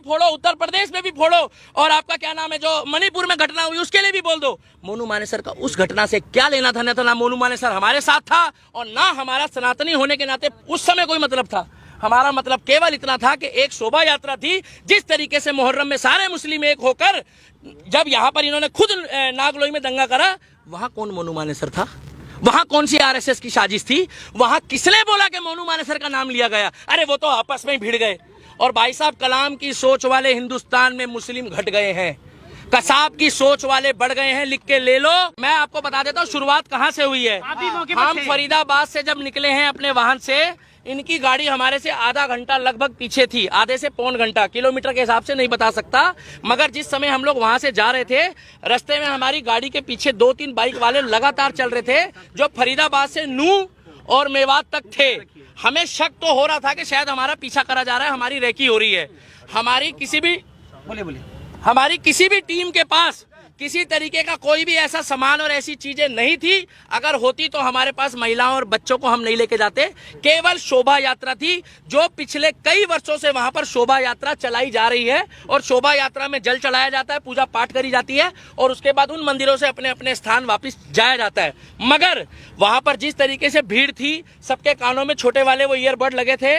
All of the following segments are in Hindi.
फोड़ो, उत्तर प्रदेश में भी फोड़ो, और आपका क्या नाम है जो मणिपुर में घटना हुई उसके लिए भी बोल दो। मोनू मानेसर का उस घटना से क्या लेना था? ना मोनू मानेसर हमारे साथ था और ना हमारा सनातनी होने के नाते उस समय कोई मतलब था। हमारा मतलब केवल इतना था कि एक शोभा यात्रा थी। जिस तरीके से मुहर्रम में सारे मुस्लिम एक होकर जब यहाँ पर इन्होंने खुद नागलोई में दंगा करा, वहां कौन मोनू मानेसर था? वहां कौन सी आरएसएस की साजिश थी? वहां किसने बोला कि मोनू मानेसर का नाम लिया गया? अरे वो तो आपस में ही भिड़ गए। और भाई साहब, कलाम की सोच वाले हिंदुस्तान में मुस्लिम घट गए हैं, कसाब की सोच वाले बढ़ गए हैं। लिख के ले लो। मैं आपको बता देता हूँ शुरुआत कहाँ से हुई है। हम फरीदाबाद से जब निकले हैं अपने वाहन से, इनकी गाड़ी हमारे से आधा घंटा लगभग पीछे थी, आधे से पौन घंटा, किलोमीटर के हिसाब से नहीं बता सकता, मगर जिस समय हम लोग वहां से जा रहे थे, रास्ते में हमारी गाड़ी के पीछे 2-3 बाइक वाले लगातार चल रहे थे जो फरीदाबाद से नूह और मेवात तक थे। हमें शक तो हो रहा था कि शायद हमारा पीछा करा जा रहा है, हमारी रेकी हो रही है। हमारी किसी भी टीम के पास किसी तरीके का कोई भी ऐसा सामान और ऐसी चीजें नहीं थी। अगर होती तो हमारे पास महिलाओं और बच्चों को हम नहीं लेके जाते। केवल शोभा यात्रा थी जो पिछले कई वर्षों से वहां पर शोभा यात्रा चलाई जा रही है, और शोभा यात्रा में जल चढ़ाया जाता है, पूजा पाठ करी जाती है, और उसके बाद उन मंदिरों से अपने अपने स्थान वापस जाया जाता है। मगर वहां पर जिस तरीके से भीड़ थी, सबके कानों में छोटे वाले वो ईयरबड लगे थे।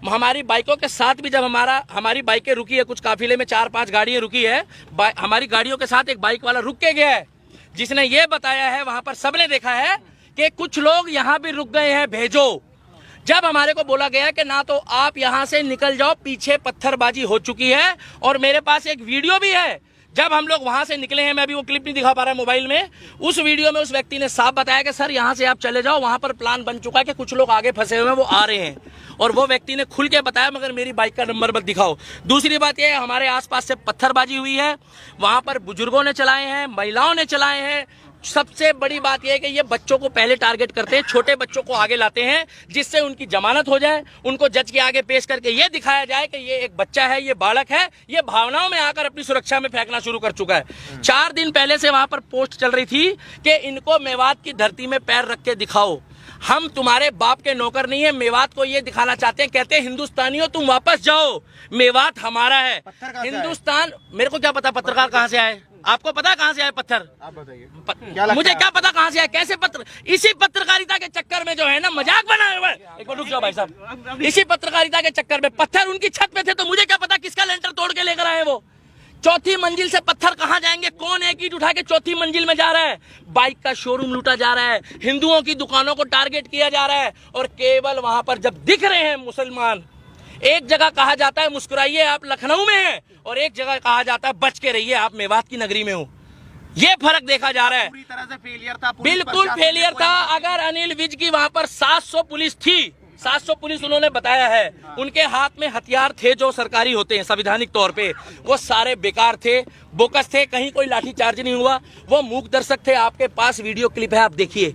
हमारी बाइकों के साथ भी जब हमारी बाइकें रुकी है, कुछ काफिले में 4-5 गाड़ियां रुकी है, हमारी गाड़ियों के साथ एक बाइक वाला रुक के गया है, जिसने ये बताया है, वहां पर सबने देखा है कि कुछ लोग यहाँ भी रुक गए हैं, भेजो। जब हमारे को बोला गया कि ना तो आप यहाँ से निकल जाओ, पीछे पत्थरबाजी हो चुकी है, और मेरे पास एक वीडियो भी है जब हम लोग वहां से निकले हैं। मैं अभी वो क्लिप नहीं दिखा पा रहा मोबाइल में। उस वीडियो में उस व्यक्ति ने साफ बताया कि सर यहाँ से आप चले जाओ, वहां पर प्लान बन चुका है कि कुछ लोग आगे फंसे हुए हैं, वो आ रहे हैं। और वो व्यक्ति ने खुल के बताया, मगर मेरी बाइक का नंबर मत दिखाओ। दूसरी बात यह है, हमारे आसपास से पत्थरबाजी हुई है, वहां पर बुजुर्गों ने चलाए हैं, महिलाओं ने चलाए हैं। सबसे बड़ी बात यह है कि ये बच्चों को पहले टारगेट करते हैं, छोटे बच्चों को आगे लाते हैं, जिससे उनकी जमानत हो जाए, उनको जज के आगे पेश करके ये दिखाया जाए कि ये एक बच्चा है, ये बालक है, ये भावनाओं में आकर अपनी सुरक्षा में फेंकना शुरू कर चुका है। 4 दिन पहले से वहां पर पोस्ट चल रही थी कि इनको मेवात की धरती में पैर रख के दिखाओ, हम तुम्हारे बाप के नौकर नहीं है। मेवात को ये दिखाना चाहते हैं, कहते हैं हिंदुस्तानियों तुम वापस जाओ, मेवात हमारा है। हिंदुस्तान, मेरे को क्या पता पत्रकार कहाँ से आए, आपको पता कहाँ से आए पत्थर? आप बताइए। मुझे क्या पता कहाँ से आए, कैसे पत्र? इसी पत्रकारिता के चक्कर में जो है ना मजाक बनाए हुए। एक बार रुक जाओ भाई साहब। इसी पत्रकारिता के चक्कर में पत्थर उनकी छत पे थे, तो मुझे क्या पता किसका लेंटर तोड़ के लेकर आए वो। चौथी मंजिल से पत्थर कहाँ जाएंगे? कौन एक ईंट उठा के चौथी मंजिल में जा रहा है? बाइक का शोरूम लूटा जा रहा है, हिंदुओं की दुकानों को टारगेट किया जा रहा है, और केवल वहां पर जब दिख रहे हैं मुसलमान, एक जगह कहा जाता है मुस्कुराइए आप लखनऊ में हैं, और एक जगह कहा जाता है बच के रहिए आप मेवात की नगरी में हो। ये फर्क देखा जा रहा है। पूरी तरह से फेलियर था, बिल्कुल फेलियर था। अगर अनिल विज की वहां पर 700 पुलिस थी, 700 पुलिस उन्होंने बताया है, उनके हाथ में हथियार थे जो सरकारी होते हैं संवैधानिक तौर पे, वो सारे बेकार थे, बोकस थे, कहीं कोई लाठीचार्ज नहीं हुआ, वो मूक दर्शक थे। आपके पास वीडियो क्लिप है, आप देखिए।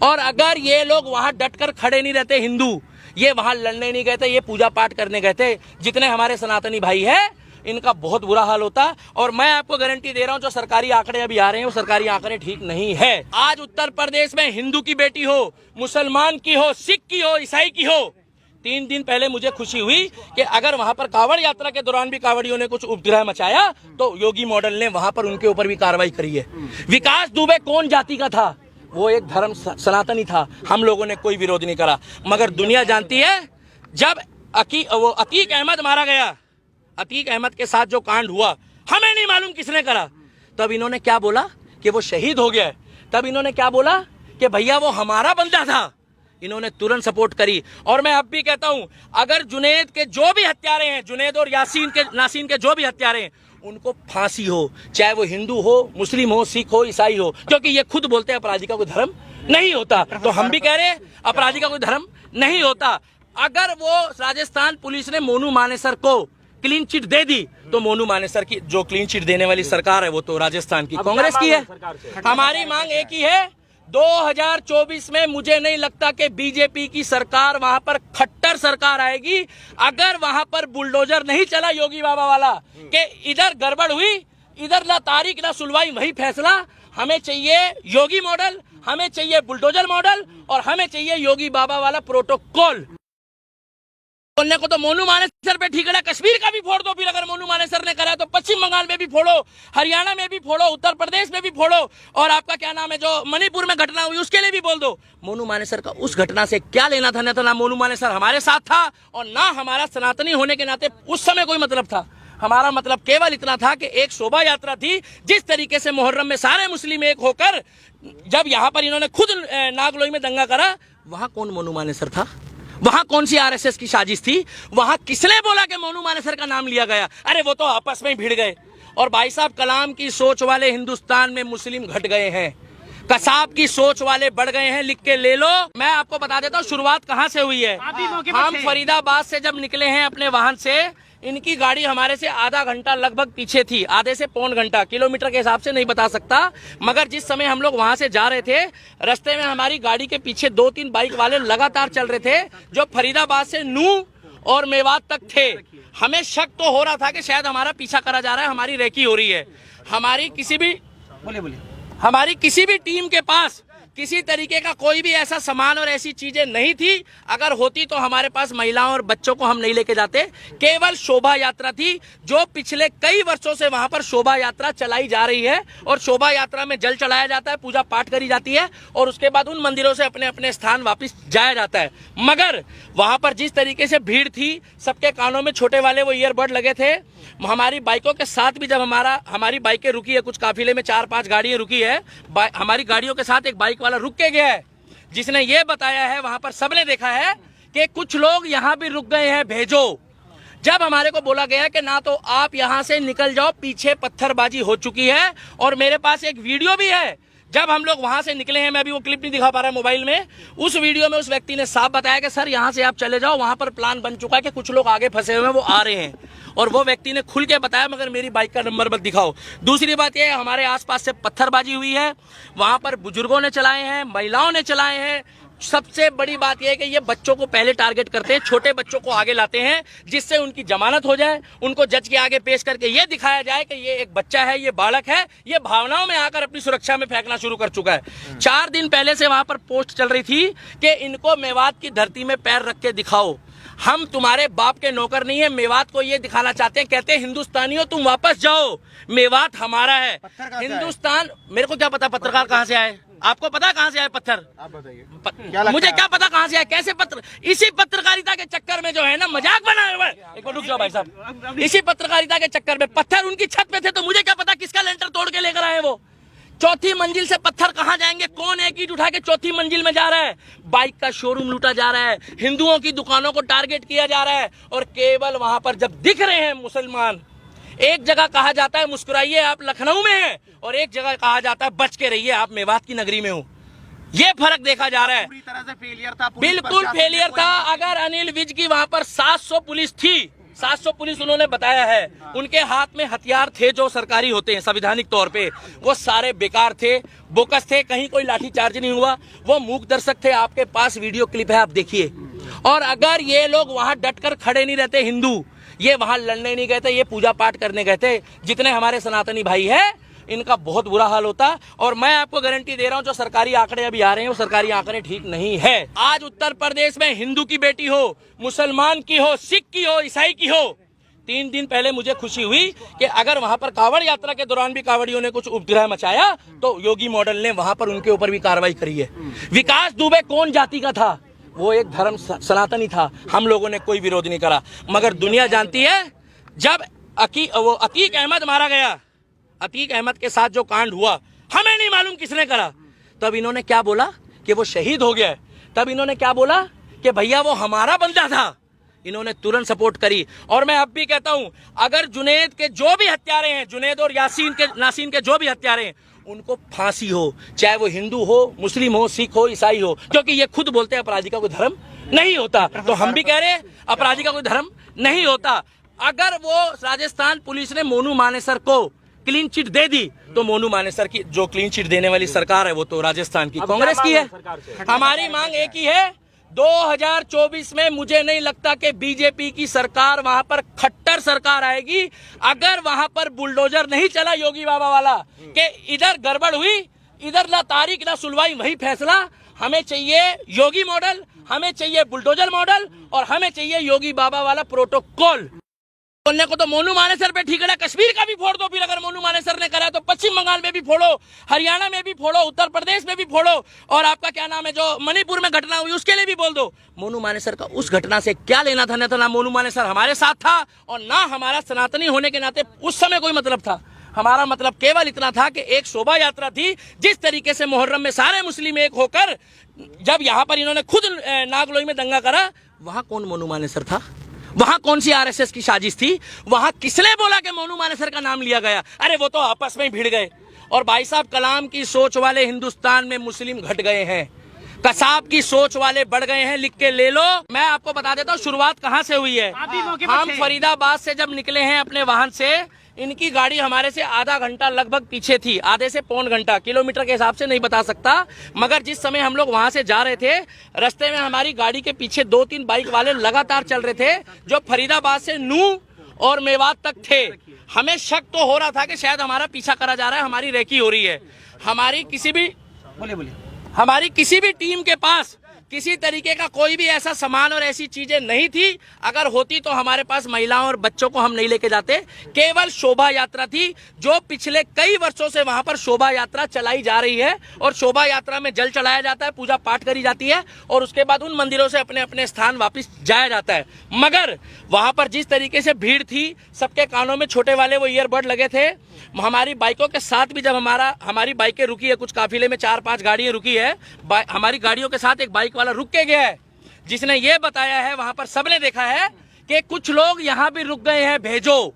और अगर ये लोग वहां डटकर खड़े नहीं रहते, हिंदू ये वहां लड़ने नहीं गए थे, ये पूजा पाठ करने गए थे, जितने हमारे सनातनी भाई है, इनका बहुत बुरा हाल होता। और मैं आपको गारंटी दे रहा हूं, जो सरकारी आंकड़े अभी आ रहे हैं वो सरकारी आंकड़े ठीक नहीं है। आज उत्तर प्रदेश में हिंदू की बेटी हो, मुसलमान की हो, सिख की हो, ईसाई की हो, 3 दिन पहले मुझे खुशी हुई कि अगर वहां पर कांवड़ यात्रा के दौरान भी कांवड़ियों ने कुछ उपद्रव मचाया तो योगी मॉडल ने वहां पर उनके ऊपर भी कार्रवाई करी है। विकास दुबे कौन जाति का था? वो एक धर्म सनातनी था, हम लोगों ने कोई विरोध नहीं करा। मगर दुनिया जानती है, जब अतीक अहमद मारा गया, अतीक अहमद के साथ जो कांड हुआ, हमें नहीं मालूम किसने करा, तब इन्होंने क्या बोला कि वो शहीद हो गया है। तब इन्होंने क्या बोला कि भैया वो हमारा बंदा था। इन्होंने तुरंत सपोर्ट करी। और मैं अब भी कहता हूं, अगर जुनैद के जो भी हत्यारे हैं, जुनैद और नासीन के जो भी हत्यारे हैं, उनको फांसी हो, चाहे वो हिंदू हो, मुस्लिम हो, सिख हो, ईसाई हो, क्योंकि ये खुद बोलते हैं अपराधी का कोई धर्म नहीं होता। तो हम भी कह रहे हैं अपराधी का कोई धर्म नहीं होता। अगर वो राजस्थान पुलिस ने मोनू मानेसर को क्लीन चिट दे दी, तो मोनू मानेसर की जो क्लीन चिट देने वाली सरकार है वो तो राजस्थान की कांग्रेस की है। हमारी मांग एक ही है, 2024 में मुझे नहीं लगता कि बीजेपी की सरकार वहां पर खट्टर सरकार आएगी। अगर वहां पर बुलडोजर नहीं चला योगी बाबा वाला कि इधर गड़बड़ हुई, इधर ना तारीख ना सुनवाई, वही फैसला। हमें चाहिए योगी मॉडल, हमें चाहिए बुलडोजर मॉडल, और हमें चाहिए योगी बाबा वाला प्रोटोकॉल। बोलने को तो मोनू मानेसर पे ठीक है, कश्मीर का भी फोड़ दो फिर, अगर मोनू मानेसर ने करा तो पश्चिम बंगाल में भी फोड़ो, हरियाणा में भी फोड़ो, उत्तर प्रदेश में भी फोड़ो, और आपका क्या नाम है जो मणिपुर में घटना हुई उसके लिए भी बोल दो। मोनू मानेसर का उस घटना से क्या लेना था? न तो ना मोनू मानेसर हमारे साथ था और ना हमारा सनातनी होने के नाते उस समय कोई मतलब था। हमारा मतलब केवल इतना था कि एक शोभा यात्रा थी। जिस तरीके से मुहर्रम में सारे मुस्लिम एक होकर जब यहाँ पर इन्होंने खुद नागलोई में दंगा करा, वहां कौन मोनू मानेसर था? वहां कौन सी आरएसएस की साजिश थी? वहां किसने बोला कि मोनू मानेसर का नाम लिया गया? अरे वो तो आपस में ही भिड़ गए। और भाई साहब, कलाम की सोच वाले हिंदुस्तान में मुस्लिम घट गए हैं, कसाब की सोच वाले बढ़ गए हैं। लिख के ले लो। मैं आपको बता देता हूँ शुरुआत कहाँ से हुई है। हम फरीदाबाद से जब निकले हैं अपने वाहन से, इनकी गाड़ी हमारे से आधा घंटा लगभग पीछे थी, आधे से पौन घंटा, किलोमीटर के हिसाब से नहीं बता सकता, मगर जिस समय हम लोग वहां से जा रहे थे, रास्ते में हमारी गाड़ी के पीछे 2-3 बाइक वाले लगातार चल रहे थे जो फरीदाबाद से नूह और मेवात तक थे। हमें शक तो हो रहा था कि शायद हमारा पीछा करा जा रहा है, हमारी रेकी हो रही है। हमारी किसी भी टीम के पास किसी तरीके का कोई भी ऐसा सामान और ऐसी चीजें नहीं थी। अगर होती तो हमारे पास महिलाओं और बच्चों को हम नहीं लेके जाते। केवल शोभा यात्रा थी जो पिछले कई वर्षों से वहां पर शोभा यात्रा चलाई जा रही है, और शोभा यात्रा में जल चढ़ाया जाता है, पूजा पाठ करी जाती है, और उसके बाद उन मंदिरों से अपने अपने स्थान वापस जाया जाता है। मगर वहां पर जिस तरीके से भीड़ थी, सबके कानों में छोटे वाले वो ईयरबड लगे थे। हमारी बाइकों के साथ भी जब हमारी बाइकें रुकी है, कुछ काफिले में 4-5 गाड़ियां रुकी है, हमारी गाड़ियों के साथ एक बाइक वाला रुक के गया है, जिसने ये बताया है, वहां पर सबने देखा है कि कुछ लोग यहां भी रुक गए हैं, भेजो। जब हमारे को बोला गया कि ना तो आप यहां से निकल जाओ, पीछे पत्थरबाजी हो चुकी है, और मेरे पास एक वीडियो भी है जब हम लोग वहां से निकले हैं, मैं अभी वो क्लिप नहीं दिखा पा रहा मोबाइल में। उस वीडियो में उस व्यक्ति ने साफ बताया कि सर यहां से आप चले जाओ, वहां पर प्लान बन चुका है कि कुछ लोग आगे फंसे हुए हैं, वो आ रहे हैं, और वो व्यक्ति ने खुल के बताया, मगर मेरी बाइक का नंबर मत दिखाओ। दूसरी बात यह है, हमारे आसपास से पत्थरबाजी हुई है, वहां पर बुजुर्गों ने चलाए हैं, महिलाओं ने चलाए हैं। सबसे बड़ी बात यह है कि ये बच्चों को पहले टारगेट करते हैं, छोटे बच्चों को आगे लाते हैं, जिससे उनकी जमानत हो जाए, उनको जज के आगे पेश करके ये दिखाया जाए कि ये एक बच्चा है, ये बालक है, ये भावनाओं में आकर अपनी सुरक्षा में फेंकना शुरू कर चुका है। 4 दिन पहले से वहां पर पोस्ट चल रही थी कि इनको मेवात की धरती में पैर रख के दिखाओ, हम तुम्हारे बाप के नौकर नहीं है। मेवात को ये दिखाना चाहते हैं, कहते हैं हिंदुस्तानियों तुम वापस जाओ, मेवात हमारा है। हिंदुस्तान, मेरे को क्या पता पत्रकार कहाँ से आए, आपको पता कहाँ से आए पत्थर? आप बताइए। मुझे क्या पता कहाँ से आए, कैसे पत्र? इसी पत्रकारिता के चक्कर में जो है ना मजाक बनाया हुआ है। एक मिनट रुक जाओ भाई साहब। इसी पत्रकारिता के चक्कर में पत्थर उनकी छत पे थे, तो मुझे क्या पता किसका लेंटर तोड़ के लेकर आए वो। चौथी मंजिल से पत्थर कहां जाएंगे? कौन एक ईंट उठा के चौथी मंजिल में जा रहा है? बाइक का शोरूम लूटा जा रहा है, हिंदुओं की दुकानों को टारगेट किया जा रहा है, और केवल वहां पर जब दिख रहे हैं मुसलमान, एक जगह कहा जाता है मुस्कुराइए आप लखनऊ में हैं, और एक जगह कहा जाता है बच के रहिए आप मेवात की नगरी में हो। ये फर्क देखा जा रहा है। पूरी तरह से फेलियर था, बिल्कुल फेलियर था। अगर अनिल विज की वहां पर 700 पुलिस थी, 700 पुलिस उन्होंने बताया है, उनके हाथ में हथियार थे जो सरकारी होते हैं संवैधानिक तौर पे, वो सारे बेकार थे, बोकस थे, कहीं कोई लाठीचार्ज नहीं हुआ, वो मूक दर्शक थे। आपके पास वीडियो क्लिप है, आप देखिए। और अगर ये लोग वहां डटकर खड़े नहीं रहते, हिंदू ये वहां लड़ने नहीं गए थे, ये पूजा पाठ करने गए थे, जितने हमारे सनातनी भाई है इनका बहुत बुरा हाल होता। और मैं आपको गारंटी दे रहा हूं, जो सरकारी आंकड़े अभी आ रहे हैं वो सरकारी आंकड़े ठीक नहीं है। आज उत्तर प्रदेश में हिंदू की बेटी हो, मुसलमान की हो, सिख की हो, ईसाई की हो, 3 दिन पहले मुझे खुशी हुई कि अगर वहां पर कांवड़ यात्रा के दौरान भी कांवड़ियों ने कुछ उपद्रव मचाया तो योगी मॉडल ने वहां पर उनके ऊपर भी कार्रवाई करी है। विकास दुबे कौन जाति का था? वो एक धर्म सनातनी था, हम लोगों ने कोई विरोध नहीं करा। मगर दुनिया जानती है, जब अतीक अहमद मारा गया, अतीक अहमद के साथ जो कांड हुआ, हमें नहीं मालूम किसने करा, तब इन्होंने क्या बोला कि वो शहीद हो गया। तब इन्होंने क्या बोला कि भैया वो हमारा बंदा था। इन्होंने तुरंत सपोर्ट करी। और मैं अब भी कहता हूं, अगर जुनेद के जो भी हत्यारे हैं, जुनेद और नासीन के जो भी हत्यारे हैं, उनको फांसी हो, चाहे वो हिंदू हो, मुस्लिम हो, सिख हो, ईसाई हो, क्योंकि ये खुद बोलते हैं अपराधी का कोई धर्म नहीं होता, तो हम भी कह रहे हैं अपराधी का कोई धर्म नहीं होता। अगर वो राजस्थान पुलिस ने मोनू मानेसर को क्लीन चिट दे दी, तो मोनू मानेसर की जो क्लीन चिट देने वाली सरकार है वो तो राजस्थान की कांग्रेस की है। हमारी मांग एक ही है, 2024 में मुझे नहीं लगता कि बीजेपी की सरकार वहां पर खट्टर सरकार आएगी। अगर वहां पर बुलडोजर नहीं चला योगी बाबा वाला कि इधर गड़बड़ हुई, इधर ना तारीख ना सुलवाई, वही फैसला। हमें चाहिए योगी मॉडल, हमें चाहिए बुलडोजर मॉडल, और हमें चाहिए योगी बाबा वाला प्रोटोकॉल। बोलने को तो मोनू मानेसर पे ठीक है, कश्मीर का भी फोड़ दो, फिर अगर मोनू मानेसर ने करा तो पश्चिम बंगाल में भी फोड़ो, हरियाणा में भी फोड़ो, उत्तर प्रदेश में भी फोड़ो, और आपका क्या नाम है जो मणिपुर में घटना हुई उसके लिए भी बोल दो। मोनू मानेसर का उस घटना से क्या लेना था? ना मोनू मानेसर हमारे साथ था और ना हमारा सनातनी होने के नाते उस समय कोई मतलब था। हमारा मतलब केवल इतना था कि एक शोभा यात्रा थी। जिस तरीके से मुहर्रम में सारे मुस्लिम एक होकर जब यहाँ पर इन्होंने खुद नागलोई में दंगा करा, वहां कौन मोनू मानेसर था? वहां कौन सी आरएसएस की साजिश थी? वहां किसने बोला कि मोनू मानेसर का नाम लिया गया? अरे वो तो आपस में ही भिड़ गए। और भाई साहब, कलाम की सोच वाले हिंदुस्तान में मुस्लिम घट गए हैं, कसाब की सोच वाले बढ़ गए हैं। लिख के ले लो। मैं आपको बता देता हूँ शुरुआत कहाँ से हुई है। हम फरीदाबाद से जब निकले हैं अपने वाहन से, इनकी गाड़ी हमारे से आधा घंटा लगभग पीछे थी, आधे से पौन घंटा, किलोमीटर के हिसाब से नहीं बता सकता, मगर जिस समय हम लोग वहां से जा रहे थे, रास्ते में हमारी गाड़ी के पीछे 2-3 बाइक वाले लगातार चल रहे थे जो फरीदाबाद से नूह और मेवात तक थे। हमें शक तो हो रहा था कि शायद हमारा पीछा करा जा रहा है, हमारी रेकी हो रही है। हमारी किसी भी टीम के पास किसी तरीके का कोई भी ऐसा सामान और ऐसी चीजें नहीं थी। अगर होती तो हमारे पास महिलाओं और बच्चों को हम नहीं लेके जाते। केवल शोभा यात्रा थी जो पिछले कई वर्षों से वहां पर शोभा यात्रा चलाई जा रही है, और शोभा यात्रा में जल चढ़ाया जाता है, पूजा पाठ करी जाती है, और उसके बाद उन मंदिरों से अपने अपने स्थान वापस जाया जाता है। मगर वहां पर जिस तरीके से भीड़ थी, सबके कानों में छोटे वाले वो ईयरबड लगे थे। हमारी बाइकों के साथ भी जब हमारी बाइकें रुकी है, कुछ काफिले में 4-5 गाड़ियां रुकी है, हमारी गाड़ियों के साथ एक बाइक वाला रुक के गया है, जिसने ये बताया है, वहां पर सबने देखा है कि कुछ लोग यहां भी रुक गए हैं, भेजो।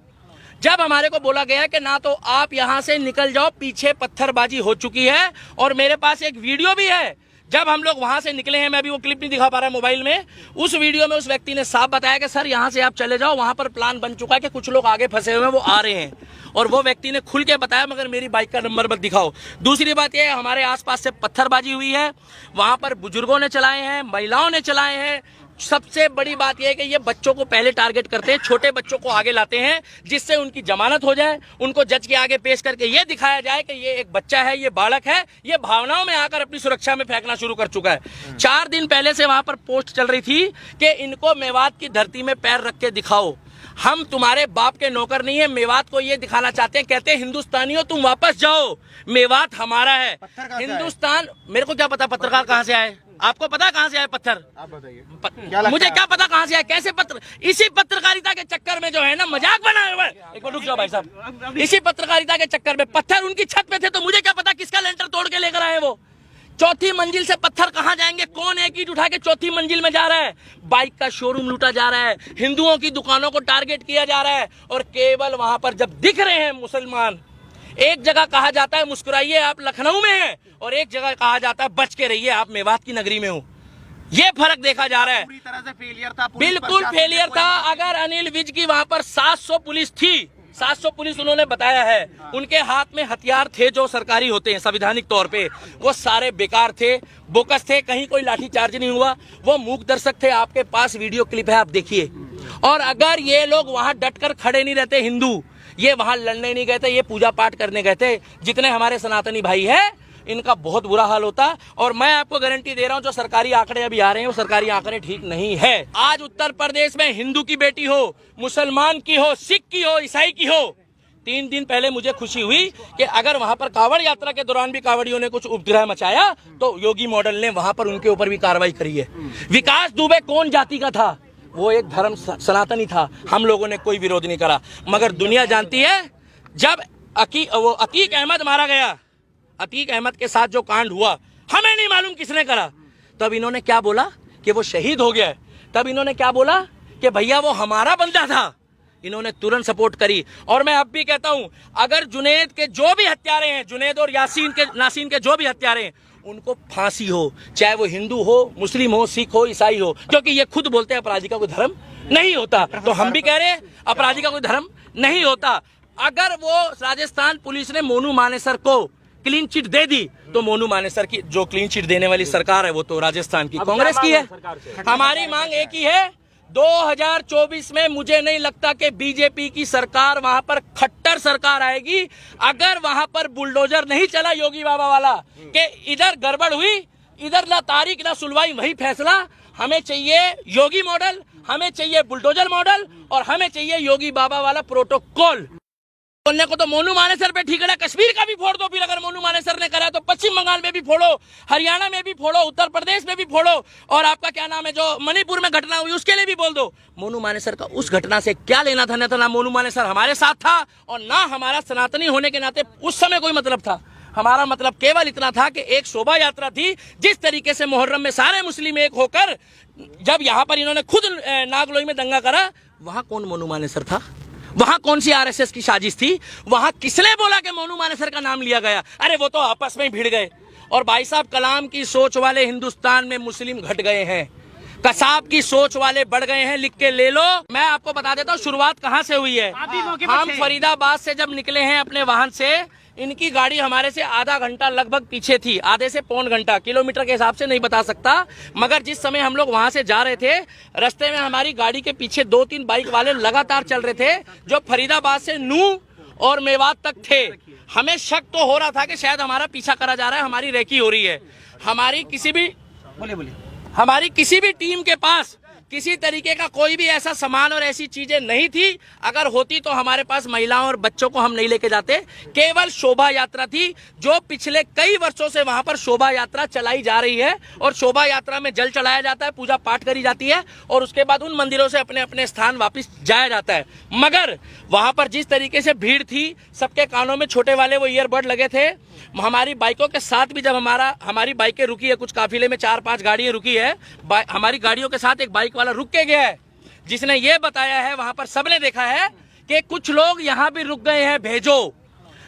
जब हमारे को बोला गया कि ना तो आप यहां से निकल जाओ, पीछे पत्थरबाजी हो चुकी है, और मेरे पास एक वीडियो भी है जब हम लोग वहां से निकले हैं। मैं अभी वो क्लिप नहीं दिखा पा रहा मोबाइल में। उस वीडियो में उस व्यक्ति ने साफ बताया कि सर यहां से आप चले जाओ, वहां पर प्लान बन चुका है कि कुछ लोग आगे फंसे हुए हैं, वो आ रहे हैं, और वो व्यक्ति ने खुल के बताया, मगर मेरी बाइक का नंबर मत दिखाओ। दूसरी बात यह है, हमारे आसपास से पत्थरबाजी हुई है, वहां पर बुजुर्गों ने चलाए हैं, महिलाओं ने चलाए हैं। सबसे बड़ी बात यह है कि ये बच्चों को पहले टारगेट करते हैं, छोटे बच्चों को आगे लाते हैं, जिससे उनकी जमानत हो जाए, उनको जज के आगे पेश करके ये दिखाया जाए कि ये एक बच्चा है, ये बालक है, ये भावनाओं में आकर अपनी सुरक्षा में फेंकना शुरू कर चुका है। 4 दिन पहले से वहां पर पोस्ट चल रही थी कि इनको मेवात की धरती में पैर रख के दिखाओ, हम तुम्हारे बाप के नौकर नहीं है। मेवात को ये दिखाना चाहते हैं, कहते हैं हिंदुस्तानियों तुम वापस जाओ, मेवात हमारा है। हिंदुस्तान, मेरे को क्या पता पत्रकार कहाँ से आए, आपको पता कहाँ से आए पत्थर? आप बताइए। मुझे क्या पता कहाँ से आए, कैसे पत्र, इसी पत्रकारिता के चक्कर में जो है ना मजाक बनाया हुआ है। एक मिनट रुक जाओ भाई साहब, इसी पत्रकारिता के चक्कर में पत्थर उनकी छत पे थे, तो मुझे क्या पता किसका लेंटर तोड़ के लेकर आए वो। 4थी मंजिल से पत्थर कहाँ जाएंगे? कौन एक ईंट उठा के 4थी मंजिल में जा रहा है? बाइक का शोरूम लूटा जा रहा है, हिंदुओं की दुकानों को टारगेट किया जा रहा है, और केवल वहां पर जब दिख रहे हैं मुसलमान, एक जगह कहा जाता है मुस्कुराइए आप लखनऊ में हैं, और एक जगह कहा जाता है बच के रहिए आप मेवात की नगरी में हो। ये फर्क देखा जा रहा है। पूरी तरह से फेलियर था, बिल्कुल फेलियर था। अगर अनिल विज की वहां पर 700 पुलिस थी, 700 पुलिस उन्होंने बताया है, उनके हाथ में हथियार थे जो सरकारी होते हैं संवैधानिक तौर पे, वो सारे बेकार थे, बोकस थे, कहीं कोई लाठी चार्ज नहीं हुआ, वो मूक दर्शक थे। आपके पास वीडियो क्लिप है, आप देखिए। और अगर ये लोग वहां डटकर खड़े नहीं रहते, हिंदू ये वहां लड़ने नहीं गए थे, ये पूजा पाठ करने गए थे, जितने हमारे सनातनी भाई है, इनका बहुत बुरा हाल होता। और मैं आपको गारंटी दे रहा हूं, जो सरकारी आंकड़े अभी आ रहे हैं वो सरकारी आंकड़े ठीक नहीं है। आज उत्तर प्रदेश में हिंदू की बेटी हो, मुसलमान की हो, सिख की हो, ईसाई की हो, 3 दिन पहले मुझे खुशी हुई कि अगर वहां पर कांवड़ यात्रा के दौरान भी कांवड़ियों ने कुछ उपद्रव मचाया तो योगी मॉडल ने वहां पर उनके ऊपर भी कार्रवाई करी है। विकास दुबे कौन जाति का था? वो एक धर्म सनातनी था, हम लोगों ने कोई विरोध नहीं करा। मगर दुनिया जानती है, जब अतीक अहमद मारा गया, अतीक अहमद के साथ जो कांड हुआ, हमें नहीं मालूम किसने करा, तब इन्होंने क्या बोला कि वो शहीद हो गया है। तब इन्होंने क्या बोला कि भैया वो हमारा बंदा था। इन्होंने तुरंत सपोर्ट करी। और मैं अब भी कहता हूं, अगर जुनैद के जो भी हत्यारे हैं, जुनैद और नासीन के जो भी हत्यारे हैं, उनको फांसी हो, चाहे वो हिंदू हो, मुस्लिम हो, सिख हो, ईसाई हो, क्योंकि ये खुद बोलते हैं अपराधी का कोई धर्म नहीं होता, तो हम भी कह रहे हैं अपराधी का कोई धर्म नहीं होता। अगर वो राजस्थान पुलिस ने मोनू मानेसर को क्लीन चिट दे दी, तो मोनू मानेसर की जो क्लीन चिट देने वाली सरकार है वो तो राजस्थान की कांग्रेस की है। हमारी मांग एक ही है, 2024 में मुझे नहीं लगता कि बीजेपी की सरकार वहां पर खट्टर सरकार आएगी। अगर वहां पर बुलडोजर नहीं चला योगी बाबा वाला कि इधर गड़बड़ हुई, इधर ना तारीख ना सुनवाई, वही फैसला। हमें चाहिए योगी मॉडल, हमें चाहिए बुलडोजर मॉडल और हमें चाहिए योगी बाबा वाला प्रोटोकॉल। बोलने को तो मोनू मानेसर पे ठीक है, कश्मीर का भी फोड़ दो, फिर अगर मोनू मानेसर ने करा तो पश्चिम बंगाल में भी फोड़ो, हरियाणा में भी फोड़ो, उत्तर प्रदेश में भी फोड़ो, और आपका क्या नाम है जो मणिपुर में घटना हुई उसके लिए भी बोल दो। मोनू मानेसर का उस घटना से क्या लेना था? ना मोनू मानेसर हमारे साथ था और ना हमारा सनातनी होने के नाते उस समय कोई मतलब था। हमारा मतलब केवल इतना था कि एक शोभा यात्रा थी। जिस तरीके से मुहर्रम में सारे मुस्लिम एक होकर जब यहाँ पर इन्होंने खुद नागलोई में दंगा करा, वहां कौन मोनू मानेसर था? वहां कौन सी आरएसएस की साजिश थी? वहां किसने बोला कि मोनू मानेसर का नाम लिया गया? अरे वो तो आपस में भिड़ गए। और भाई साहब, कलाम की सोच वाले हिंदुस्तान में मुस्लिम घट गए हैं, कसाब की सोच वाले बढ़ गए हैं। लिख के ले लो। मैं आपको बता देता हूँ शुरुआत कहां से हुई है। हम फरीदाबाद से जब निकले हैं अपने वाहन से, इनकी गाड़ी हमारे से आधा घंटा लगभग पीछे थी, आधे से पौन घंटा, किलोमीटर के हिसाब से नहीं बता सकता, मगर जिस समय हम लोग वहां से जा रहे थे, रास्ते में हमारी गाड़ी के पीछे 2-3 बाइक वाले लगातार चल रहे थे जो फरीदाबाद से नूह और मेवात तक थे। हमें शक तो हो रहा था कि शायद हमारा पीछा करा जा रहा है, हमारी रेकी हो रही है। हमारी किसी भी टीम के पास किसी तरीके का कोई भी ऐसा सामान और ऐसी चीजें नहीं थी। अगर होती तो हमारे पास महिलाओं और बच्चों को हम नहीं लेके जाते। केवल शोभा यात्रा थी, जो पिछले कई वर्षों से वहां पर शोभा यात्रा चलाई जा रही है, और शोभा यात्रा में जल चढ़ाया जाता है, पूजा पाठ करी जाती है, और उसके बाद उन मंदिरों से अपने अपने स्थान वापस जाया जाता है। मगर वहां पर जिस तरीके से भीड़ थी, सबके कानों में छोटे वाले वो ईयरबड लगे थे। हमारी बाइकों के साथ भी जब हमारी बाइकें रुकी है, कुछ काफिले में 4-5 गाड़ियां रुकी है, हमारी गाड़ियों के साथ एक बाइक वाला रुक के गया है, जिसने ये बताया है, वहां पर सबने देखा है कि कुछ लोग यहां भी रुक गए हैं, भेजो।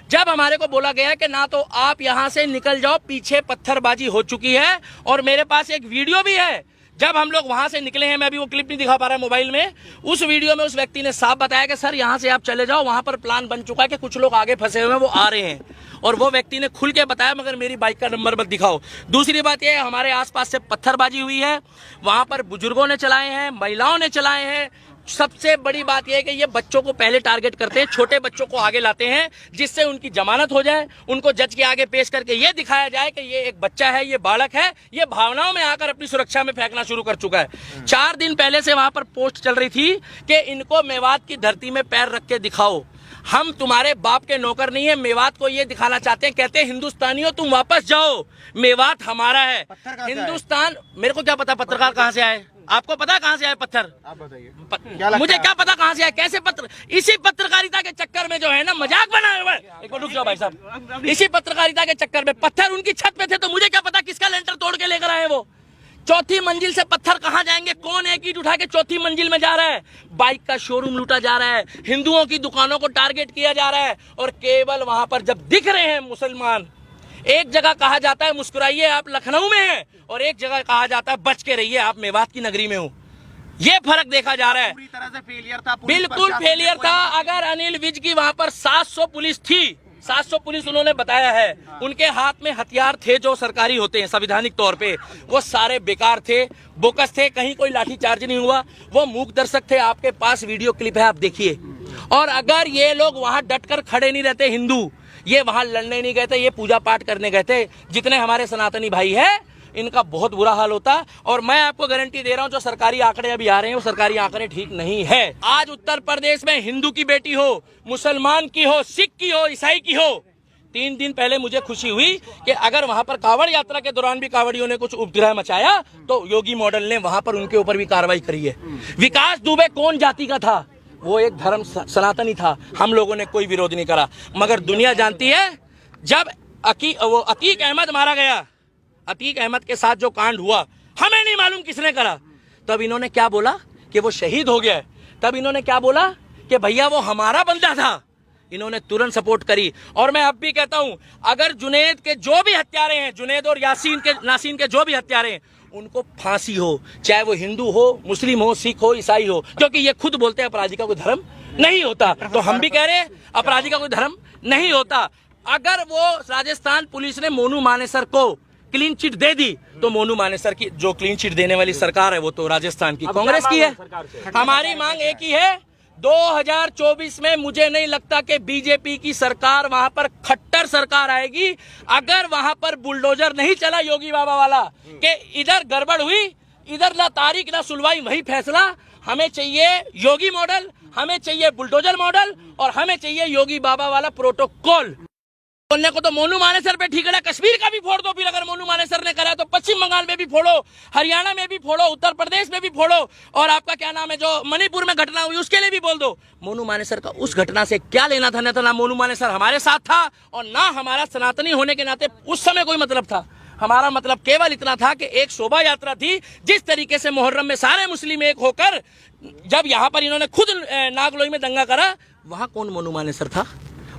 जब हमारे को बोला गया कि ना तो आप यहां से निकल जाओ, पीछे पत्थरबाजी हो चुकी है, और मेरे पास एक वीडियो भी है जब हम लोग वहां से निकले हैं। मैं अभी वो क्लिप नहीं दिखा पा रहा मोबाइल में। उस वीडियो में उस व्यक्ति ने साफ बताया कि सर यहां से आप चले जाओ, वहां पर प्लान बन चुका है कि कुछ लोग आगे फंसे हुए हैं, वो आ रहे हैं। और वो व्यक्ति ने खुल के बताया, मगर मेरी बाइक का नंबर मत दिखाओ। दूसरी बात यह है, हमारे आसपास से पत्थरबाजी हुई है, वहां पर बुजुर्गों ने चलाए हैं, महिलाओं ने चलाए हैं। सबसे बड़ी बात यह है कि ये बच्चों को पहले टारगेट करते हैं, छोटे बच्चों को आगे लाते हैं, जिससे उनकी जमानत हो जाए, उनको जज के आगे पेश करके ये दिखाया जाए कि ये एक बच्चा है, ये बालक है, ये भावनाओं में आकर अपनी सुरक्षा में फेंकना शुरू कर चुका है। 4 दिन पहले से वहां पर पोस्ट चल रही थी कि इनको मेवात की धरती में पैर रख के दिखाओ, हम तुम्हारे बाप के नौकर नहीं है। मेवात को ये दिखाना चाहते हैं, कहते हैं हिंदुस्तानियों तुम वापस जाओ, मेवात हमारा है। हिंदुस्तान, मेरे को क्या पता पत्रकार कहां से आए, आपको पता कहां से आए पत्थर? आप बताइए। मुझे क्या पता कहां से आए, कैसे पत्र? इसी पत्रकारिता के चक्कर में जो है ना मजाक बनाया हुआ है। एक मिनट रुक जाओ भाई साहब। इसी पत्रकारिता के चक्कर में पत्थर उनकी छत पे थे, तो मुझे क्या पता किसका लेंटर तोड़ के लेकर आए वो। 4थी मंजिल से पत्थर कहां जाएंगे? कौन एक ईंट उठा के 4थी मंजिल में जा रहा है? बाइक का शोरूम लूटा जा रहा है, हिंदुओं की दुकानों को टारगेट किया जा रहा है, और केवल वहां पर जब दिख रहे हैं मुसलमान, एक जगह कहा जाता है मुस्कुराइए आप लखनऊ में हैं, और एक जगह कहा जाता है बच के रहिए आप मेवात की नगरी में हो। ये फर्क देखा जा रहा है। पूरी तरह से फेलियर था, बिल्कुल फेलियर था। अगर अनिल विज की वहां पर 700 पुलिस थी, 700 पुलिस उन्होंने बताया है, उनके हाथ में हथियार थे जो सरकारी होते हैं संवैधानिक तौर पे, वो सारे बेकार थे, बोकस थे, कहीं कोई लाठीचार्ज नहीं हुआ, वो मूक दर्शक थे। आपके पास वीडियो क्लिप है, आप देखिए। और अगर ये लोग वहां डटकर खड़े नहीं रहते, हिंदू ये वहां लड़ने नहीं गए थे, ये पूजा पाठ करने गए थे, जितने हमारे सनातनी भाई है इनका बहुत बुरा हाल होता। और मैं आपको गारंटी दे रहा हूं, जो सरकारी आंकड़े अभी आ रहे हैं वो सरकारी आंकड़े ठीक नहीं है। आज उत्तर प्रदेश में हिंदू की बेटी हो, मुसलमान की हो, सिख की हो, ईसाई की हो, 3 दिन पहले मुझे खुशी हुई कि अगर वहां पर कांवड़ यात्रा के दौरान भी कांवड़ियों ने कुछ उपद्रव मचाया तो योगी मॉडल ने वहां पर उनके ऊपर भी कार्रवाई करी है। विकास दुबे कौन जाति का था? वो एक धर्म सनातनी था, हम लोगों ने कोई विरोध नहीं करा। मगर दुनिया जानती है, जब अतीक अहमद मारा गया, अतीक अहमद के साथ जो कांड हुआ, हमें नहीं मालूम किसने करा, तब इन्होंने क्या बोला कि वो शहीद हो गया। तब इन्होंने क्या बोला कि भैया वो हमारा बंदा था। इन्होंने तुरंत सपोर्ट करी। और मैं अब भी कहता हूं, अगर जुनैद के जो भी हत्यारे हैं, जुनैद और नासीन के जो भी हत्यारे हैं, उनको फांसी हो, चाहे वो हिंदू हो, मुस्लिम हो, सिख हो, ईसाई हो, क्योंकि ये खुद बोलते हैं अपराधी का कोई धर्म नहीं होता। तो हम भी कह रहे हैं अपराधी का कोई धर्म नहीं होता। अगर वो राजस्थान पुलिस ने मोनू मानेसर को क्लीन चिट दे दी, तो मोनू मानेसर की जो क्लीन चिट देने वाली सरकार है वो तो राजस्थान की कांग्रेस की है। हमारी मांग एक ही है, 2024 में मुझे नहीं लगता कि बीजेपी की सरकार वहां पर खट्टर सरकार आएगी। अगर वहां पर बुलडोजर नहीं चला योगी बाबा वाला कि इधर गड़बड़ हुई, इधर ना तारीख ना सुनवाई, वही फैसला, हमें चाहिए योगी मॉडल, हमें चाहिए बुलडोजर मॉडल और हमें चाहिए योगी बाबा वाला प्रोटोकॉल। बोलने को तो मोनू मानेसर पे ठीक है, कश्मीर का भी फोड़ दो, फिर अगर मोनू मानेसर ने करा तो पश्चिम बंगाल में भी फोड़ो, हरियाणा में भी फोड़ो, उत्तर प्रदेश में भी फोड़ो, और आपका क्या नाम है जो मणिपुर में घटना हुई उसके लिए भी बोल दो। मोनू मानेसर का उस घटना से क्या लेना था? ना मोनू मानेसर हमारे साथ था और ना हमारा सनातनी होने के नाते उस समय कोई मतलब था। हमारा मतलब केवल इतना था कि एक शोभा यात्रा थी। जिस तरीके से मुहर्रम में सारे मुस्लिम एक होकर जब यहाँ पर इन्होंने खुद नागलोई में दंगा करा, वहां कौन मोनू मानेसर था?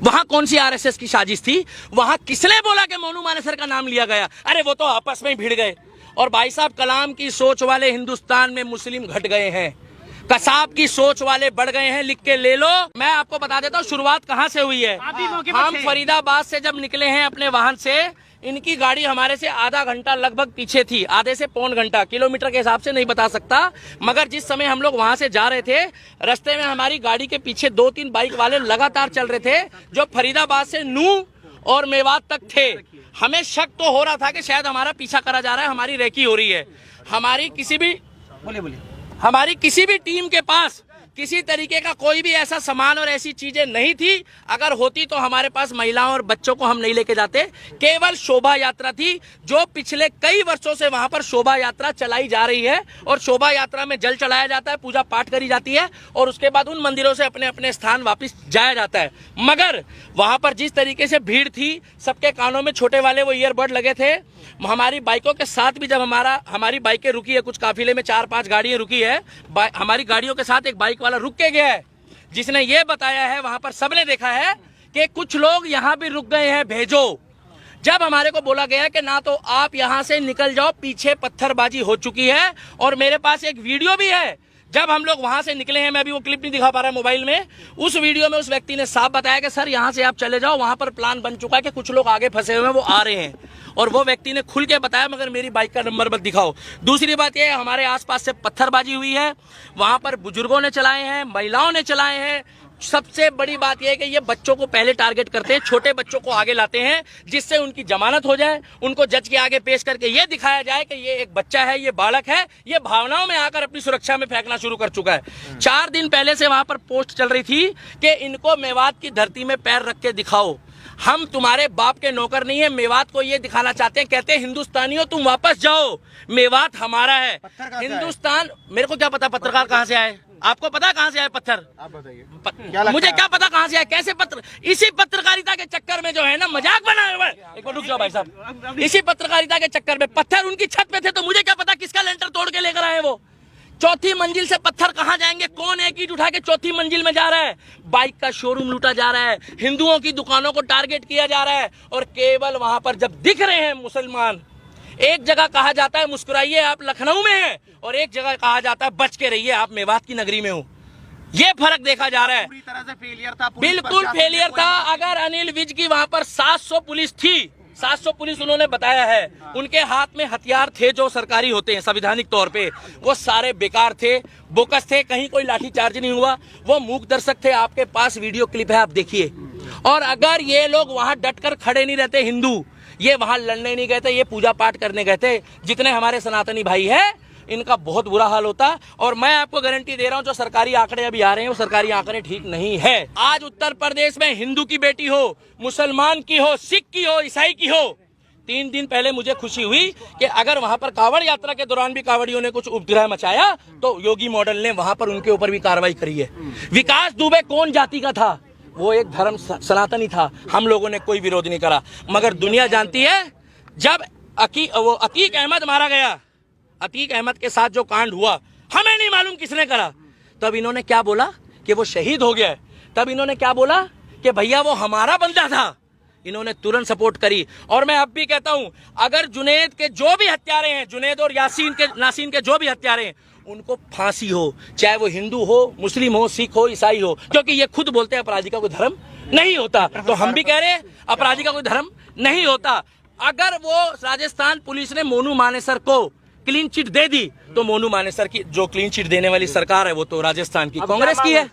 वहां कौन सी आरएसएस की साजिश थी? वहां किसने बोला कि मोनू मानेसर का नाम लिया गया? अरे वो तो आपस में ही भिड़ गए। और भाई साहब, कलाम की सोच वाले हिंदुस्तान में मुस्लिम घट गए हैं, कसाब की सोच वाले बढ़ गए हैं, लिख के ले लो। मैं आपको बता देता हूँ शुरुआत कहाँ से हुई है। हम फरीदाबाद से जब निकले हैं अपने वाहन से, इनकी गाड़ी हमारे से आधा घंटा लगभग पीछे थी, आधे से पौन घंटा, किलोमीटर के हिसाब से नहीं बता सकता, मगर जिस समय हम लोग वहां से जा रहे थे, रास्ते में हमारी गाड़ी के पीछे 2-3 बाइक वाले लगातार चल रहे थे जो फरीदाबाद से नूह और मेवात तक थे। हमें शक तो हो रहा था कि शायद हमारा पीछा करा जा रहा है, हमारी रेकी हो रही है। हमारी किसी भी टीम के पास किसी तरीके का कोई भी ऐसा सामान और ऐसी चीजें नहीं थी। अगर होती तो हमारे पास महिलाओं और बच्चों को हम नहीं लेके जाते। केवल शोभा यात्रा थी जो पिछले कई वर्षों से वहां पर शोभा यात्रा चलाई जा रही है, और शोभा यात्रा में जल चढ़ाया जाता है, पूजा पाठ करी जाती है, और उसके बाद उन मंदिरों से अपने अपने स्थान वापस जाया जाता है। मगर वहां पर जिस तरीके से भीड़ थी, सबके कानों में छोटे वाले वो ईयरबड लगे थे। हमारी बाइकों के साथ भी जब हमारी बाइकें रुकी है, कुछ काफिले में 4-5 गाड़ियां रुकी है, हमारी गाड़ियों के साथ एक बाइक वाला रुक के गया है, जिसने ये बताया है, वहां पर सबने देखा है कि कुछ लोग यहां भी रुक गए हैं, भेजो। जब हमारे को बोला गया कि ना तो आप यहां से निकल जाओ, पीछे पत्थरबाजी हो चुकी है, और मेरे पास एक वीडियो भी है जब हम लोग वहां से निकले हैं, मैं अभी वो क्लिप नहीं दिखा पा रहा मोबाइल में। उस वीडियो में उस व्यक्ति ने साफ बताया कि सर यहां से आप चले जाओ, वहां पर प्लान बन चुका है कि कुछ लोग आगे फंसे हुए हैं, वो आ रहे हैं, और वो व्यक्ति ने खुल के बताया, मगर मेरी बाइक का नंबर मत दिखाओ। दूसरी बात यह है, हमारे आसपास से पत्थरबाजी हुई है, वहां पर बुजुर्गों ने चलाए हैं, महिलाओं ने चलाए हैं। सबसे बड़ी बात यह है कि ये बच्चों को पहले टारगेट करते हैं, छोटे बच्चों को आगे लाते हैं, जिससे उनकी जमानत हो जाए, उनको जज के आगे पेश करके ये दिखाया जाए कि ये एक बच्चा है, ये बालक है, ये भावनाओं में आकर अपनी सुरक्षा में फेंकना शुरू कर चुका है। 4 दिन पहले से वहां पर पोस्ट चल रही थी कि इनको मेवात की धरती में पैर रख के दिखाओ, हम तुम्हारे बाप के नौकर नहीं है। मेवात को ये दिखाना चाहते हैं, कहते हैं हिंदुस्तानियों तुम वापस जाओ, मेवात हमारा है। हिंदुस्तान, मेरे को क्या पता पत्रकार कहाँ से आए, आपको पता कहाँ से आए पत्थर? आप बताइए। मुझे क्या पता कहाँ से आए, कैसे पत्र, इसी पत्रकारिता के चक्कर में जो है ना मजाक बनाया हुआ है। एक बार रुक जाओ भाई साहब, इसी पत्रकारिता के चक्कर में पत्थर उनकी छत पे थे, तो मुझे क्या पता किसका लेंटर तोड़ के लेकर आए वो। 4थी मंजिल से पत्थर कहाँ जाएंगे? कौन एक ईंट उठा के 4थी मंजिल में जा रहा है? बाइक का शोरूम लूटा जा रहा है, हिंदुओं की दुकानों को टारगेट किया जा रहा है, और केवल वहां पर जब दिख रहे हैं मुसलमान, एक जगह कहा जाता है मुस्कुराइए आप लखनऊ में हैं, और एक जगह कहा जाता है बच के रहिए आप मेवात की नगरी में हो। ये फर्क देखा जा रहा है। पूरी तरह से फेलियर था, बिल्कुल फेलियर था। अगर अनिल विज की वहां पर 700 पुलिस थी, 700 पुलिस उन्होंने बताया है, उनके हाथ में हथियार थे जो सरकारी होते हैं संवैधानिक तौर पे, वो सारे बेकार थे, बोकस थे, कहीं कोई लाठीचार्ज नहीं हुआ, वो मूक दर्शक थे। आपके पास वीडियो क्लिप है, आप देखिए। और अगर ये लोग वहां डटकर खड़े नहीं रहते, हिंदू ये वहां लड़ने नहीं गए थे, ये पूजा पाठ करने गए थे, जितने हमारे सनातनी भाई हैं, इनका बहुत बुरा हाल होता। और मैं आपको गारंटी दे रहा हूं, जो सरकारी आंकड़े अभी आ रहे हैं वो सरकारी आंकड़े ठीक नहीं है। आज उत्तर प्रदेश में हिंदू की बेटी हो, मुसलमान की हो, सिख की हो, ईसाई की हो, 3 दिन पहले मुझे खुशी हुई कि अगर वहां पर कांवड़ यात्रा के दौरान भी कांवड़ियों ने कुछ उपद्रव मचाया तो योगी मॉडल ने वहां पर उनके ऊपर भी कार्रवाई करी है। विकास दुबे कौन जाति का था? वो एक धर्म सनातनी था, हम लोगों ने कोई विरोध नहीं करा। मगर दुनिया जानती है, जब अतीक अहमद मारा गया, अतीक अहमद के साथ जो कांड हुआ, हमें नहीं मालूम किसने करा, तब इन्होंने क्या बोला कि वो शहीद हो गया। तब इन्होंने क्या बोला कि भैया वो हमारा बंदा था, इन्होंने तुरंत सपोर्ट करी। और मैं अब भी कहता हूं, अगर जुनैद के जो भी हत्यारे हैं, जुनैद और नासीन के जो भी हत्यारे हैं, उनको फांसी हो, चाहे वो हिंदू हो, मुस्लिम हो, सिख हो, ईसाई हो, क्योंकि ये खुद बोलते हैं अपराधी का कोई धर्म नहीं होता, तो हम भी कह रहे हैं अपराधी का कोई धर्म नहीं होता। अगर वो राजस्थान पुलिस ने मोनू मानेसर को क्लीन चिट दे दी, तो मोनू मानेसर की जो क्लीन चिट देने वाली सरकार है वो तो राजस्थान की कांग्रेस की है।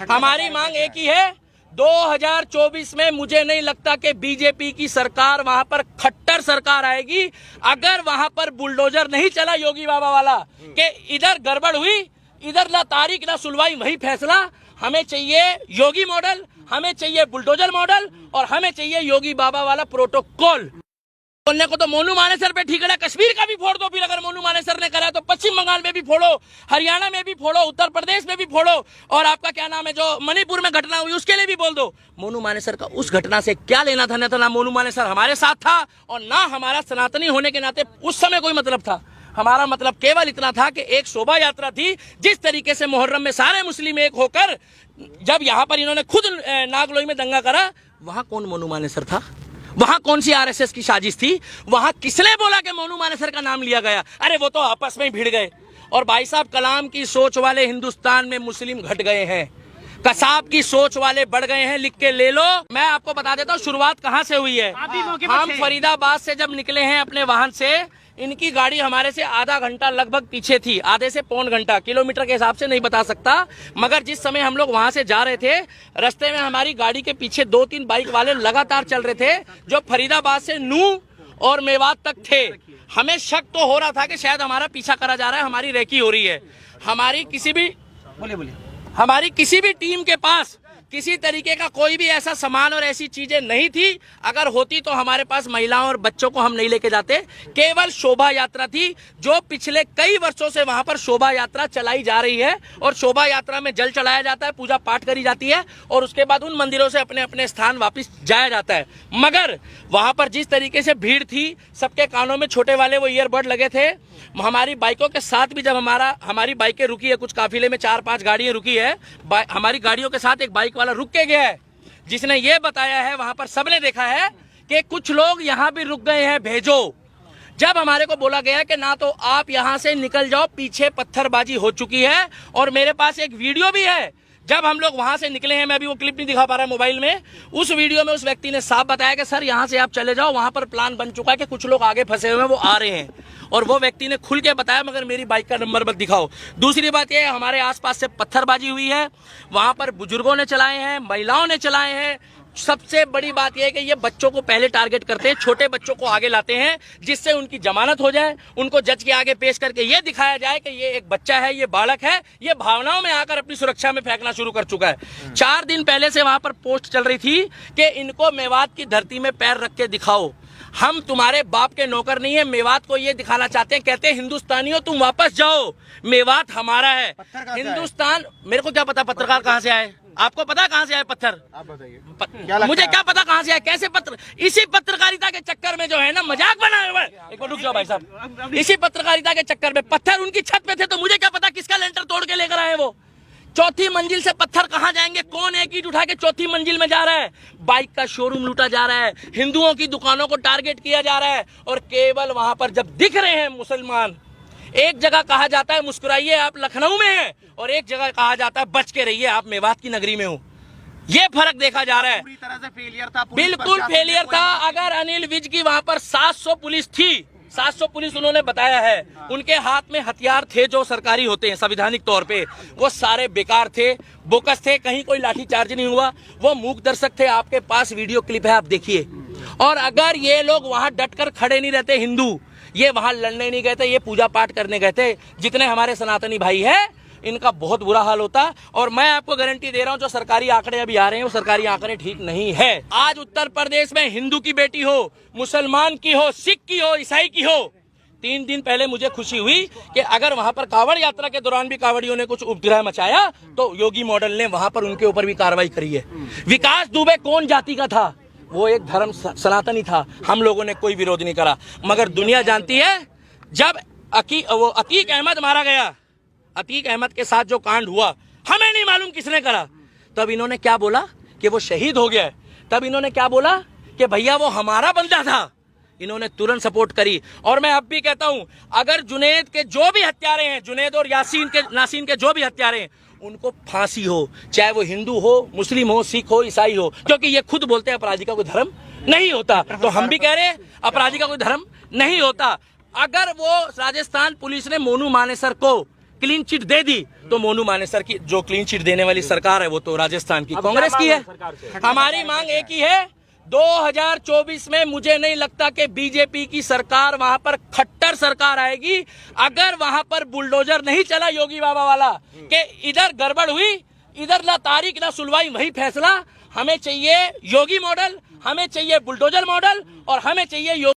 हमारी मांग एक ही है, 2024 में मुझे नहीं लगता कि बीजेपी की सरकार वहां पर खट्टर सरकार आएगी। अगर वहां पर बुलडोजर नहीं चला योगी बाबा वाला कि इधर गड़बड़ हुई इधर ना तारीख ना सुनवाई, वही फैसला। हमें चाहिए योगी मॉडल, हमें चाहिए बुलडोजर मॉडल, और हमें चाहिए योगी बाबा वाला प्रोटोकॉल। बोलने को तो मोनू मानेसर पे ठीक है, कश्मीर का भी फोड़ दो, फिर अगर मोनू मानेसर ने करा तो पश्चिम बंगाल में भी फोड़ो, हरियाणा में भी फोड़ो, उत्तर प्रदेश में भी फोड़ो, और आपका क्या नाम है जो मणिपुर में घटना हुई उसके लिए भी बोल दो। मोनू मानेसर का उस घटना से क्या लेना था? ना मोनू मानेसर हमारे साथ था और ना हमारा सनातनी होने के नाते उस समय कोई मतलब था। हमारा मतलब केवल इतना था कि एक शोभा यात्रा थी। जिस तरीके से मुहर्रम में सारे मुस्लिम एक होकर जब यहाँ पर इन्होंने खुद नागलोई में दंगा करा, वहां कौन मोनू मानेसर था? वहां कौन सी आरएसएस की साजिश थी? वहां किसने बोला कि मोनू मानेसर का नाम लिया गया? अरे वो तो आपस में ही भिड़ गए। और भाई साहब, कलाम की सोच वाले हिंदुस्तान में मुस्लिम घट गए हैं, कसाब की सोच वाले बढ़ गए हैं। लिख के ले लो। मैं आपको बता देता हूँ शुरुआत कहाँ से हुई है। हम फरीदाबाद से जब निकले हैं अपने वाहन से, इनकी गाड़ी हमारे से आधा घंटा लगभग पीछे थी, आधे से पौन घंटा, किलोमीटर के हिसाब से नहीं बता सकता, मगर जिस समय हम लोग वहां से जा रहे थे, रास्ते में हमारी गाड़ी के पीछे 2-3 बाइक वाले लगातार चल रहे थे, जो फरीदाबाद से नूह और मेवात तक थे। हमें शक तो हो रहा था कि शायद हमारा पीछा करा जा रहा है, हमारी रेकी हो रही है। हमारी किसी भी टीम के पास किसी तरीके का कोई भी ऐसा सामान और ऐसी चीजें नहीं थी। अगर होती तो हमारे पास महिलाओं और बच्चों को हम नहीं लेके जाते। केवल शोभा यात्रा थी, जो पिछले कई वर्षों से वहां पर शोभा यात्रा चलाई जा रही है, और शोभा यात्रा में जल चढ़ाया जाता है, पूजा पाठ करी जाती है, और उसके बाद उन मंदिरों से अपने अपने स्थान वापस जाया जाता है। मगर वहां पर जिस तरीके से भीड़ थी, सबके कानों में छोटे वाले वो ईयरबड लगे थे। हमारी बाइकों के साथ भी जब हमारी बाइकें रुकी है, कुछ काफिले में 4-5 गाड़ियां रुकी है, हमारी गाड़ियों के साथ एक बाइक वाला रुक के गया है, जिसने ये बताया है, वहां पर सबने देखा है कि कुछ लोग यहाँ भी रुक गए हैं, भेजो। जब हमारे को बोला गया कि ना तो आप यहाँ से निकल जाओ, पीछे पत्थरबाजी हो चुकी है, और मेरे पास एक वीडियो भी है जब हम लोग वहां से निकले हैं। मैं अभी वो क्लिप नहीं दिखा पा रहा मोबाइल में। उस वीडियो में उस व्यक्ति ने साफ बताया कि सर यहाँ से आप चले जाओ, वहां पर प्लान बन चुका है कि कुछ लोग आगे फंसे हुए हैं, वो आ रहे हैं। और वो व्यक्ति ने खुल के बताया, मगर मेरी बाइक का नंबर मत दिखाओ। दूसरी बात यह है, हमारे आसपास से पत्थरबाजी हुई है, वहां पर बुजुर्गों ने चलाए हैं, महिलाओं ने चलाए हैं। सबसे बड़ी बात यह है कि ये बच्चों को पहले टारगेट करते हैं, छोटे बच्चों को आगे लाते हैं, जिससे उनकी जमानत हो जाए, उनको जज के आगे पेश करके ये दिखाया जाए कि ये एक बच्चा है, ये बालक है, ये भावनाओं में आकर अपनी सुरक्षा में फेंकना शुरू कर चुका है। 4 दिन पहले से वहां पर पोस्ट चल रही थी कि इनको मेवात की धरती में पैर रख के दिखाओ, हम तुम्हारे बाप के नौकर नहीं है। मेवात को ये दिखाना चाहते हैं, कहते हैं हिंदुस्तानियों तुम वापस जाओ, मेवात हमारा है। हिंदुस्तान, मेरे को क्या पता पत्रकार कहाँ से आए? आपको पता कहाँ से आए पत्थर? आप बताइए। मुझे क्या पता कहाँ से आए, कैसे पत्र? इसी पत्रकारिता के चक्कर में जो है ना मजाक बनाए हुए। एक बार रुक जाओ भाई साहब। इसी पत्रकारिता के चक्कर में पत्थर उनकी छत पे थे, तो मुझे क्या पता किसका लेंटर तोड़ के लेकर आए वो। चौथी मंजिल से पत्थर कहाँ जाएंगे? कौन एक ईंट उठा के चौथी मंजिल में जा रहा है? बाइक का शोरूम लूटा जा रहा है, हिंदुओं की दुकानों को टारगेट किया जा रहा है, और केवल वहां पर जब दिख रहे हैं मुसलमान, एक जगह कहा जाता है मुस्कुराइए आप लखनऊ में हैं, और एक जगह कहा जाता है बच के रहिए आप मेवात की नगरी में हो। ये फर्क देखा जा रहा है। पूरी तरह से फेलियर था, बिल्कुल फेलियर था। अगर अनिल विज की वहां पर 700 पुलिस थी, 700 पुलिस उन्होंने बताया है, उनके हाथ में हथियार थे जो सरकारी होते हैं संवैधानिक तौर पे, वो सारे बेकार थे, बोकस थे, कहीं कोई लाठीचार्ज नहीं हुआ, वो मूक दर्शक थे। आपके पास वीडियो क्लिप है, आप देखिए। और अगर ये लोग वहां डटकर खड़े नहीं रहते, हिंदू ये वहां लड़ने नहीं गए थे, ये पूजा पाठ करने गए थे, जितने हमारे सनातनी भाई है, इनका बहुत बुरा हाल होता। और मैं आपको गारंटी दे रहा हूं, जो सरकारी आंकड़े अभी आ रहे हैं वो सरकारी आंकड़े ठीक नहीं है। आज उत्तर प्रदेश में हिंदू की बेटी हो, मुसलमान की हो, सिख की हो, ईसाई की हो, 3 दिन पहले मुझे खुशी हुई कि अगर वहां पर कांवड़ यात्रा के दौरान भी कांवड़ियों ने कुछ उपद्रव मचाया, तो योगी मॉडल ने वहां पर उनके ऊपर भी कार्रवाई करी है। विकास दुबे कौन जाति का था? वो एक धर्म सनातनी था, हम लोगों ने कोई विरोध नहीं करा। मगर दुनिया जानती है, जब अतीक अहमद मारा गया, अतीक अहमद के साथ जो कांड हुआ, हमें नहीं मालूम किसने करा, तब इन्होंने क्या बोला कि वो शहीद हो गया। तब इन्होंने क्या बोला कि भैया वो हमारा बंदा था। इन्होंने तुरंत सपोर्ट करी। और मैं अब भी कहता हूं, अगर जुनैद के जो भी हत्यारे हैं, जुनैद और नासीन के जो भी हत्यारे हैं, उनको फांसी हो, चाहे वो हिंदू हो, मुस्लिम हो, सिख हो, ईसाई हो, क्योंकि ये खुद बोलते हैं अपराधी का कोई धर्म नहीं होता। तो हम भी कह रहे हैं अपराधी का कोई धर्म नहीं होता। अगर वो राजस्थान पुलिस ने मोनू मानेसर को क्लीन चिट दे दी, तो मोनू मानेसर की जो क्लीन चिट देने वाली सरकार है वो तो राजस्थान की कांग्रेस की है। हमारी मांग एक ही है, 2024 में मुझे नहीं लगता कि बीजेपी की सरकार वहां पर खट्टर सरकार आएगी अगर वहां पर बुलडोजर नहीं चला योगी बाबा वाला कि इधर गड़बड़ हुई, इधर ना तारीख ना सुनवाई, वही फैसला। हमें चाहिए योगी मॉडल, हमें चाहिए बुलडोजर मॉडल और हमें चाहिए योगी